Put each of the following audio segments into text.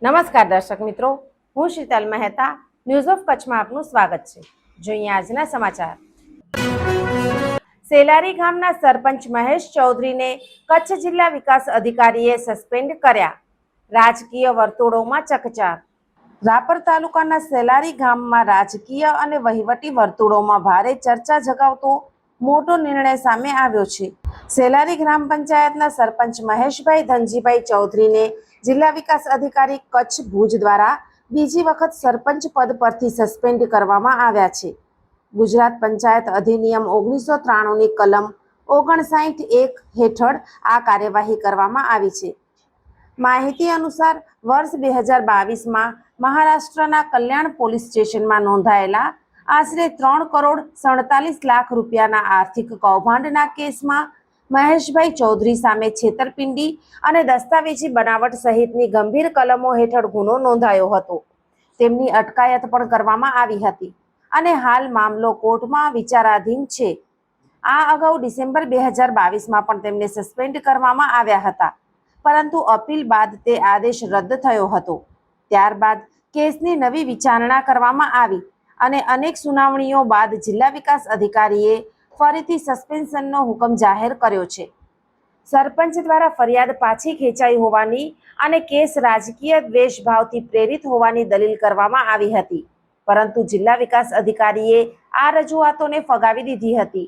નમસ્કાર દર્શક મિત્રો, હું શીતલ મહેતા ન્યૂઝ ઓફ કચ્છમાં આપનું સ્વાગત છે। જોઈએ આજના સમાચાર। સેલારી ગામના સરપંચ મહેશ ચૌધરીને કચ્છ જિલ્લા વિકાસ અધિકારીએ સસ્પેન્ડ કર્યા। રાજકીય વર્તુળોમાં ચકચાર। રાપર તાલુકાના સેલારી ગામમાં રાજકીય અને વહીવટી વર્તુળોમાં ભારે ચર્ચા જગાવતો મોટો નિર્ણય સામે આવ્યો છે। સેલારી ગ્રામ પંચાયતના સરપંચ મહેશભાઈ ધનજીભાઈ ચૌધરીને જિલ્લા વિકાસ અધિકારી કચ્છ ભુજ દ્વારા બીજી વખત સરપંચ પદ પરથી સસ્પેન્ડ કરવામાં આવ્યા છે। ગુજરાત પંચાયત અધિનિયમ 1993ની કલમ 59(1) હેઠળ આ કાર્યવાહી કરવામાં આવી છે। માહિતી અનુસાર વર્ષ 2022માં મહારાષ્ટ્રના કલ્યાણ પોલીસ સ્ટેશનમાં નોંધાયેલા આશરે 3 કરોડ 47 લાખ રૂપિયાના આર્થિક કૌભાંડના કેસમાં મહેશભાઈ ચૌધરી સામે છેતરપિંડી અને દસ્તાવેજી બનાવટ સહિતની ગંભીર કલમો હેઠળ ગુનો નોંધાયો હતો। તેમની અટકાયત પણ કરવામાં આવી હતી અને હાલ મામલો કોર્ટમાં વિચારાધીન છે। આ અગાઉ ડિસેમ્બર 2022માં પણ તેમને સસ્પેન્ડ કરવામાં આવ્યા હતા, પરંતુ અપીલ બાદ તે આદેશ રદ થયો હતો। ત્યારબાદ કેસની નવી વિચારણા કરવામાં આવી અને અનેક સુનાવણીઓ બાદ જિલ્લા વિકાસ અધિકારીએ ફરીથી સસ્પેન્શનનો હુકમ જાહેર કર્યો છે। સરપંચ દ્વારા ફરિયાદ પાછી ખેંચાઈ હોવાની અને કેસ રાજકીય દ્વેષભાવથી પ્રેરિત હોવાની દલીલ કરવામાં આવી હતી, પરંતુ જિલ્લા વિકાસ અધિકારીએ આ રજૂઆતોને ફગાવી દીધી હતી।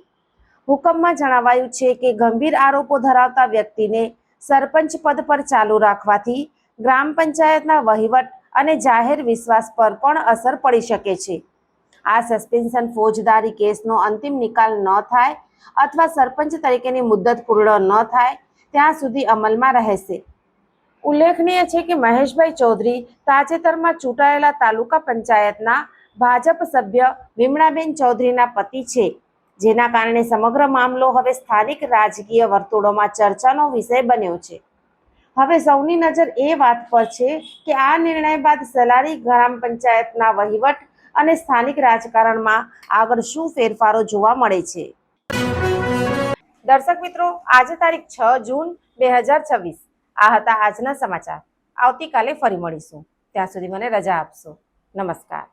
હુકમમાં જણાવાયું છે કે ગંભીર આરોપો ધરાવતા વ્યક્તિને સરપંચ પદ પર ચાલુ રાખવાથી ગ્રામ પંચાયતના વહીવટ અને જાહેર વિશ્વાસ પર પણ અસર પડી શકે છે। આ સસ્પેન્શન ફોજદારી કેસનો અંતિમ નિકાલ ન થાય અથવા સરપંચ તરીકેની મુદ્દત પૂર્ણ ન થાય ત્યાં સુધી અમલમાં રહેશે। ઉલ્લેખનીય છે કે મહેશભાઈ ચૌધરી તાજેતરમાં ચૂંટાયેલા તાલુકા પંચાયતના ભાજપ સભ્ય વિમળાબેન ચૌધરીના પતિ છે, જેના કારણે સમગ્ર મામલો હવે સ્થાનિક રાજકીય વર્તુળોમાં ચર્ચાનો વિષય બન્યો છે। હવે સૌની નજર એ વાત પર છે કે આ નિર્ણય બાદ સેલારી ગ્રામ પંચાયતના વહીવટ અને સ્થાનિક રાજકારણમાં આગળ શું ફેરફારો જોવા મળે છે। દર્શક મિત્રો, આજે તારીખ 6 જૂન 2026 આ હતા આજના સમાચાર। આવતીકાલે ફરી મળીશું, ત્યાં સુધી મને રજા આપશો। નમસ્કાર।